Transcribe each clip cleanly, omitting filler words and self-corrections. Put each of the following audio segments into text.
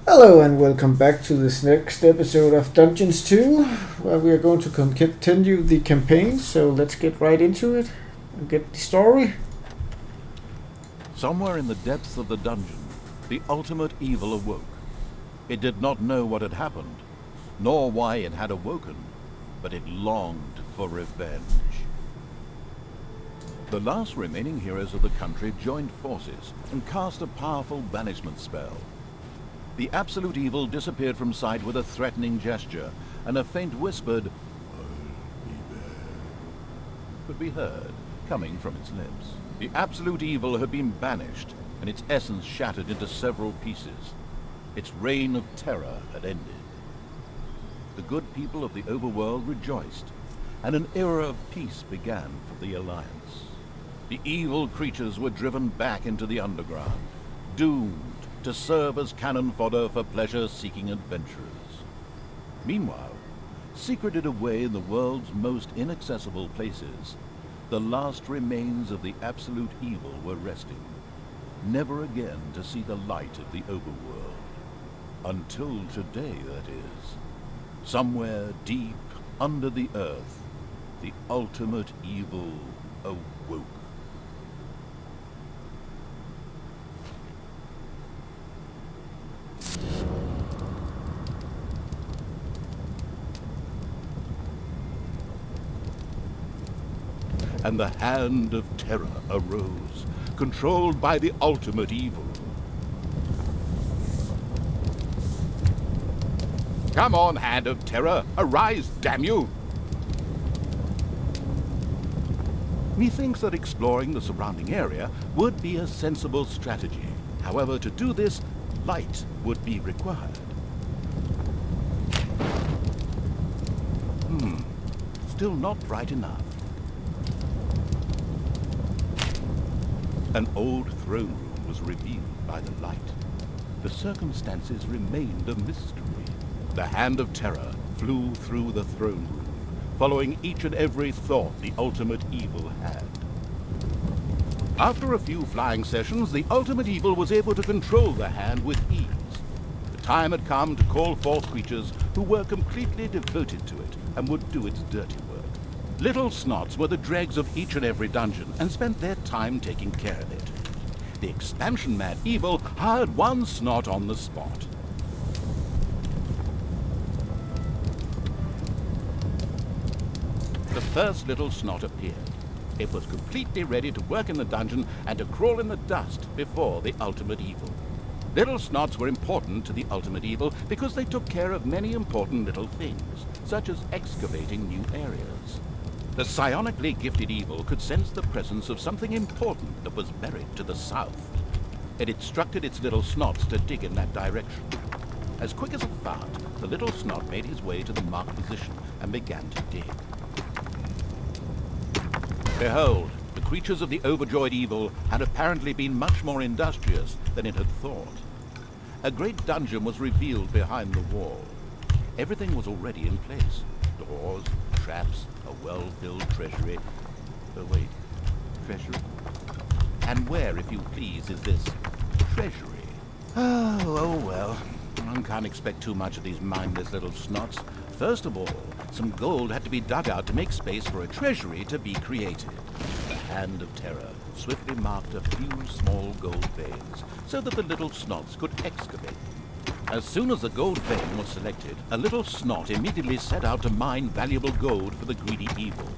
Hello and welcome back to this next episode of Dungeons 2, where we are going to continue the campaign, so let's get right into it and get the story. Somewhere in the depths of the dungeon, the ultimate evil awoke. It did not know what had happened, nor why it had awoken, but it longed for revenge. The last remaining heroes of the country joined forces and cast a powerful banishment spell. The absolute evil disappeared from sight with a threatening gesture, and a faint whispered, "I'll be there," could be heard coming from its lips. The absolute evil had been banished, and its essence shattered into several pieces. Its reign of terror had ended. The good people of the overworld rejoiced, and an era of peace began for the Alliance. The evil creatures were driven back into the underground, doomed to serve as cannon fodder for pleasure-seeking adventurers. Meanwhile, secreted away in the world's most inaccessible places, the last remains of the absolute evil were resting, never again to see the light of the overworld. Until today, that is. Somewhere deep under the earth, the ultimate evil awoke. And the Hand of Terror arose, controlled by the ultimate evil. Come on, Hand of Terror, arise, damn you! Methinks that exploring the surrounding area would be a sensible strategy. However, to do this, light would be required. Still not bright enough. An old throne room was revealed by the light. The circumstances remained a mystery. The Hand of Terror flew through the throne room, following each and every thought the ultimate evil had. After a few flying sessions, the ultimate evil was able to control the hand with ease. The time had come to call forth creatures who were completely devoted to it and would do its dirty work. Little snots were the dregs of each and every dungeon and spent their time taking care of it. The expansion-mad evil hired one snot on the spot. The first little snot appeared. It was completely ready to work in the dungeon and to crawl in the dust before the ultimate evil. Little snots were important to the ultimate evil because they took care of many important little things, such as excavating new areas. The psionically gifted evil could sense the presence of something important that was buried to the south. It instructed its little snots to dig in that direction. As quick as a fart, the little snot made his way to the marked position and began to dig. Behold, the creatures of the overjoyed evil had apparently been much more industrious than it had thought. A great dungeon was revealed behind the wall. Everything was already in place. Doors, traps, a well-filled treasury. Oh wait, treasury? And where, if you please, is this treasury? Oh well. One can't expect too much of these mindless little snots. First of all, some gold had to be dug out to make space for a treasury to be created. The Hand of Terror swiftly marked a few small gold veins so that the little snots could excavate them. As soon as the gold vein was selected, a little snot immediately set out to mine valuable gold for the greedy evil.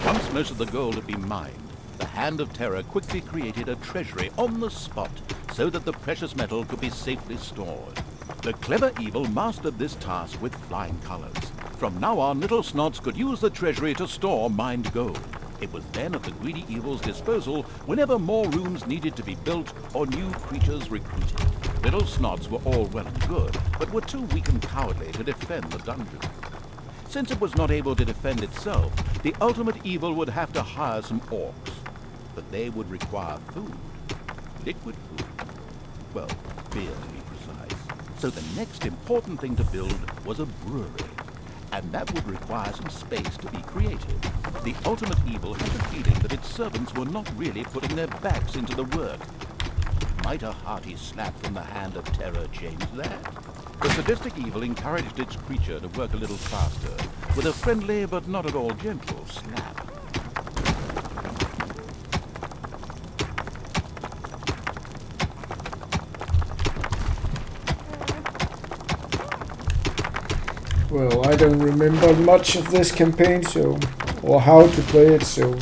Once most of the gold had been mined, the Hand of Terror quickly created a treasury on the spot so that the precious metal could be safely stored. The clever evil mastered this task with flying colors. From now on, little snots could use the treasury to store mined gold. It was then at the greedy evil's disposal whenever more rooms needed to be built or new creatures recruited. little snots were all well and good, but were too weak and cowardly to defend the dungeon. Since it was not able to defend itself, the ultimate evil would have to hire some orcs. But they would require food. Liquid food. Well, beer to be precise. So the next important thing to build was a brewery. And that would require some space to be created. The ultimate evil had a feeling that its servants were not really putting their backs into the work. Might a hearty slap from the hand of terror change that? The sadistic evil encouraged its creature to work a little faster, with a friendly but not at all gentle slap. Well, I don't remember much of this campaign, so, or how to play it, so.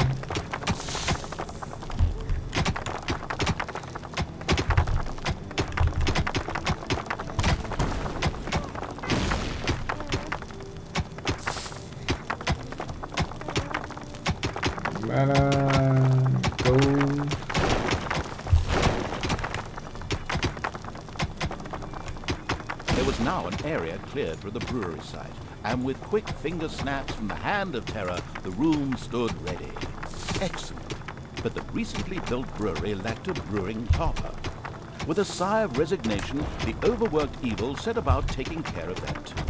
Mana, gold. There was now an area cleared for the brewery site, and with quick finger snaps from the hand of terror, the room stood ready. Excellent. But the recently built brewery lacked a brewing copper. With a sigh of resignation, the overworked evil set about taking care of that too.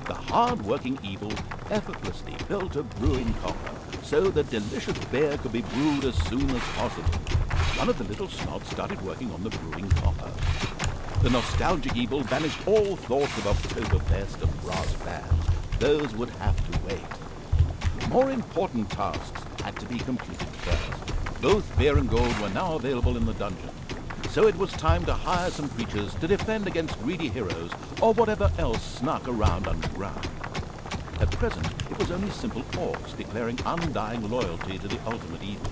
The hard-working evil effortlessly built a brewing copper, so that delicious beer could be brewed as soon as possible. One of the little snots started working on the brewing copper. The nostalgic evil banished all thoughts of Oktoberfest and brass bands. Those would have to wait. More important tasks had to be completed first. Both beer and gold were now available in the dungeon, so it was time to hire some creatures to defend against greedy heroes or whatever else snuck around underground. At present, it was only simple orcs declaring undying loyalty to the ultimate evil.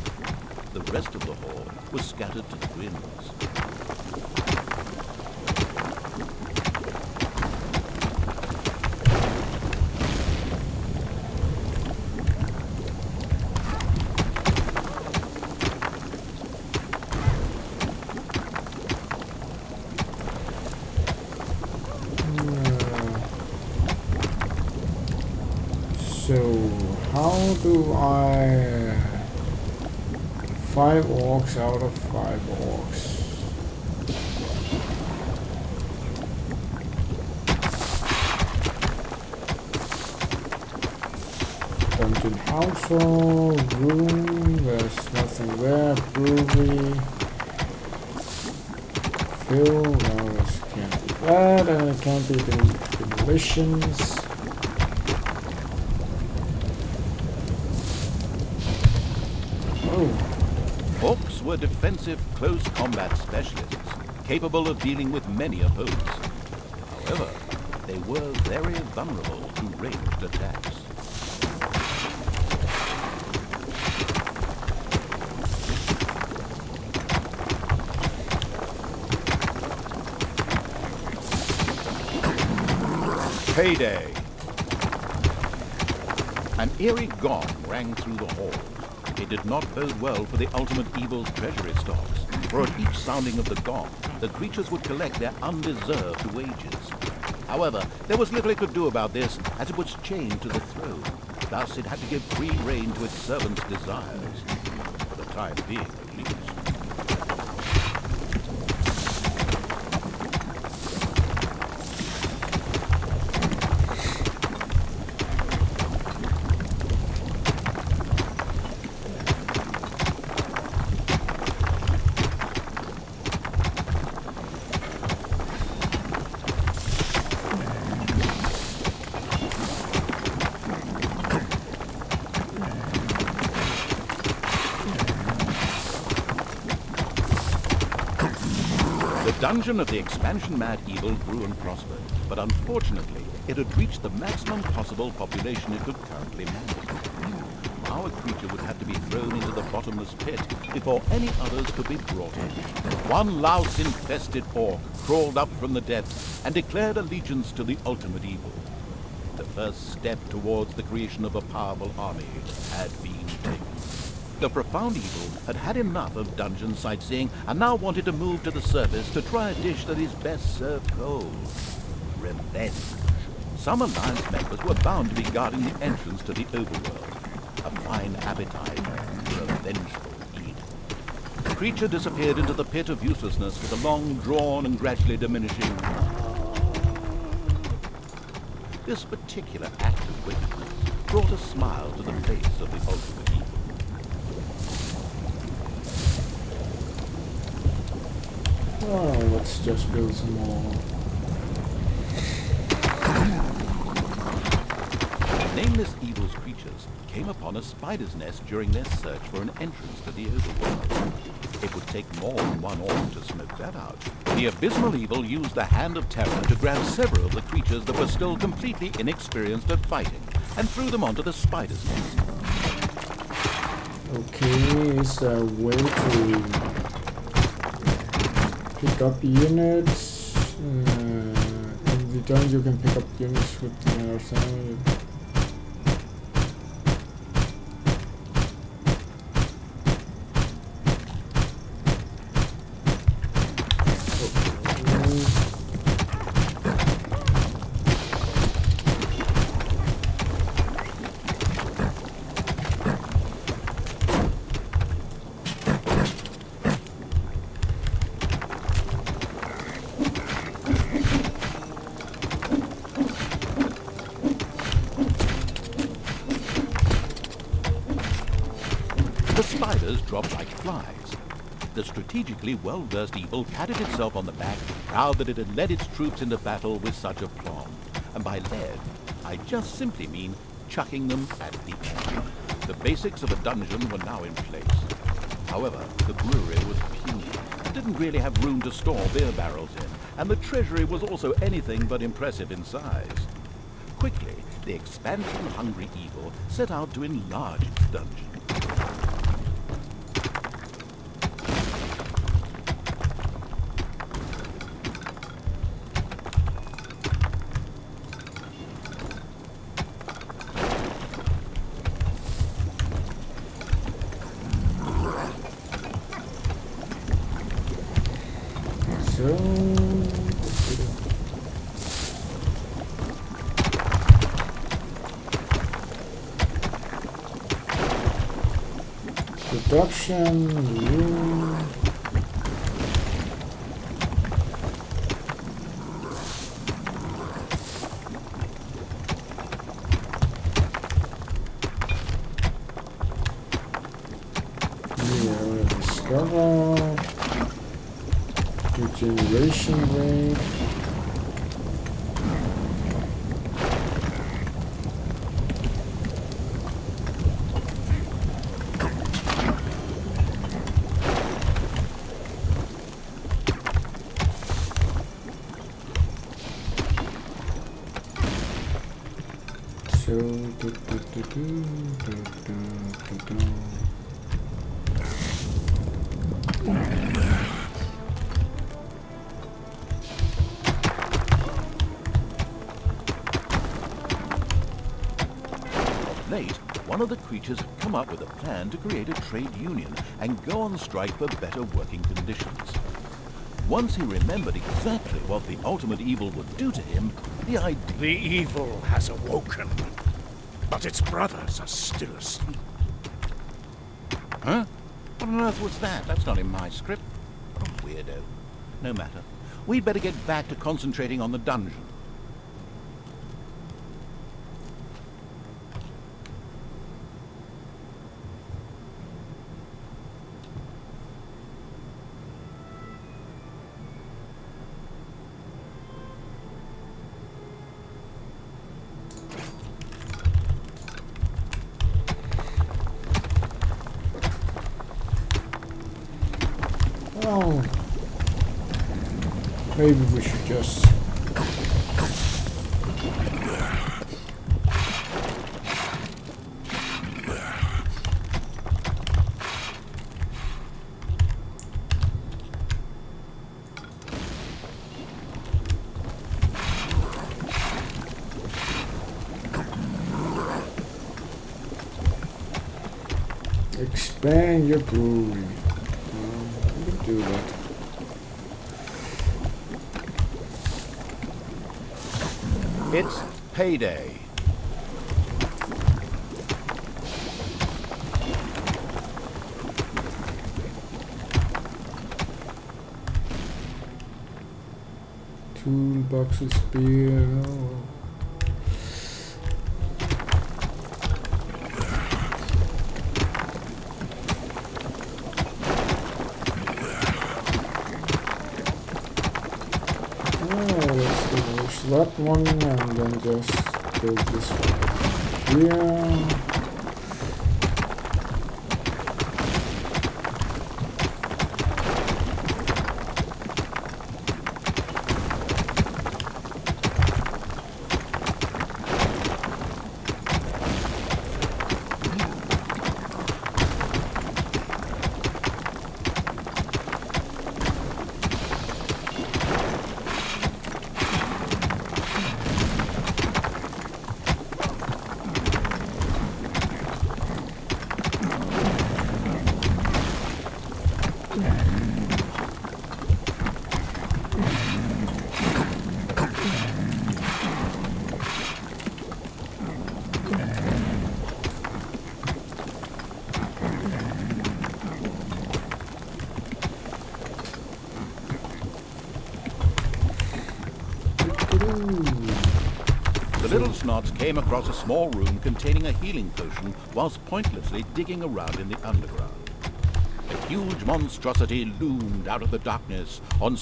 The rest of the horde was scattered to the winds. So, how do I... 5 orcs out of 5 orcs. Dungeon household, room, there's nothing there, brewery. Fill, no, this can't be that, and it can't be demolitions. Orcs were defensive close combat specialists, capable of dealing with many opponents. However, they were very vulnerable to ranged attacks. Payday! An eerie gong rang through the hall. It did not bode well for the ultimate evil's treasury stocks, for at each sounding of the gong, the creatures would collect their undeserved wages. However, there was little it could do about this, as it was chained to the throne. Thus, it had to give free rein to its servants' desires, for the time being at least. The dungeon of the expansion-mad evil grew and prospered, but unfortunately, it had reached the maximum possible population it could currently manage. Our creature would have to be thrown into the bottomless pit before any others could be brought in. One louse-infested orc crawled up from the depths and declared allegiance to the ultimate evil. The first step towards the creation of a powerful army had been taken. The profound evil had had enough of dungeon sightseeing and now wanted to move to the surface to try a dish that is best served cold. Revenge. Some Alliance members were bound to be guarding the entrance to the overworld. A fine appetite for a vengeful eat. The creature disappeared into the pit of uselessness with a long, drawn, and gradually diminishing. This particular act of wickedness brought a smile to the face of the ultimate evil. Oh, let's just build some more. Nameless evil's creatures came upon a spider's nest during their search for an entrance to the overworld. It would take more than one orc to smoke that out. The abysmal evil used the Hand of Terror to grab several of the creatures that were still completely inexperienced at fighting and threw them onto the spider's nest. Okay, is there a way to pick up units? In the dungeon you can pick up units with the other side. The spiders dropped like flies. The strategically well-versed evil patted itself on the back, proud that it had led its troops into battle with such aplomb. And by led, I just simply mean chucking them at the enemy. The basics of a dungeon were now in place. However, the brewery was puny and didn't really have room to store beer barrels in, and the treasury was also anything but impressive in size. Quickly, the expansion-hungry evil set out to enlarge its dungeon. Production, discover regeneration rate. Late, one of the creatures had come up with a plan to create a trade union and go on strike for better working conditions. Once he remembered exactly what the ultimate evil would do to him, the idea... The evil has awoken, but its brothers are still asleep. Huh? What on earth was that? That's not in my script. What a weirdo. No matter. We'd better get back to concentrating on the dungeon. Oh, maybe we should just expand your brewery. You can do that. It's payday. Toolboxes, beer. Oh. Let's demolish that one and then just build this one here. The little snots came across a small room containing a healing potion whilst pointlessly digging around in the underground. A huge monstrosity loomed out of the darkness on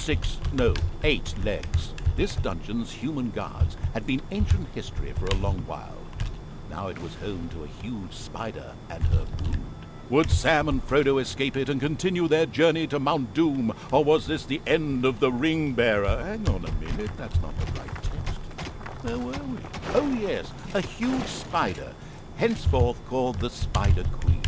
8 legs. This dungeon's human guards had been ancient history for a long while. Now it was home to a huge spider and her brood. Would Sam and Frodo escape it and continue their journey to Mount Doom, or was this the end of the ring bearer? Hang on a minute, that's not the right text. Where were we? Oh yes, a huge spider, henceforth called the Spider Queen.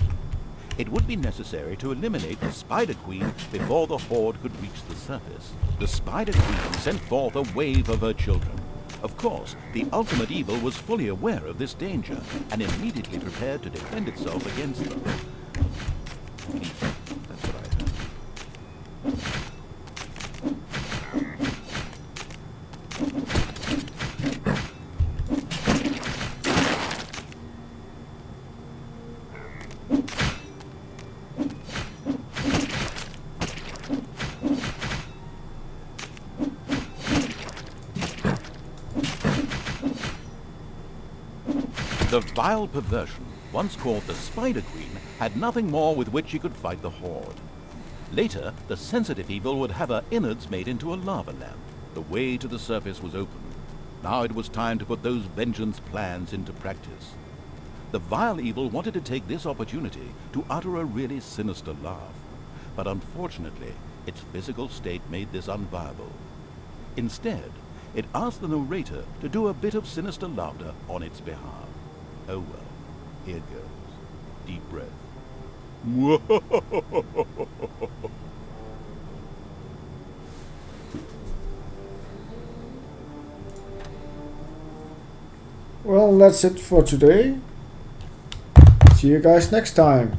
It would be necessary to eliminate the Spider Queen before the Horde could reach the surface. The Spider Queen sent forth a wave of her children. Of course, the ultimate evil was fully aware of this danger and immediately prepared to defend itself against them. That's what I heard. The vile perversion, once called the Spider Queen, had nothing more with which she could fight the Horde. Later, the sensitive evil would have her innards made into a lava lamp. The way to the surface was open. Now it was time to put those vengeance plans into practice. The vile evil wanted to take this opportunity to utter a really sinister laugh. But unfortunately, its physical state made this unviable. Instead, it asked the narrator to do a bit of sinister laughter on its behalf. Oh well, here goes. Deep breath. Well, that's it for today. See you guys next time.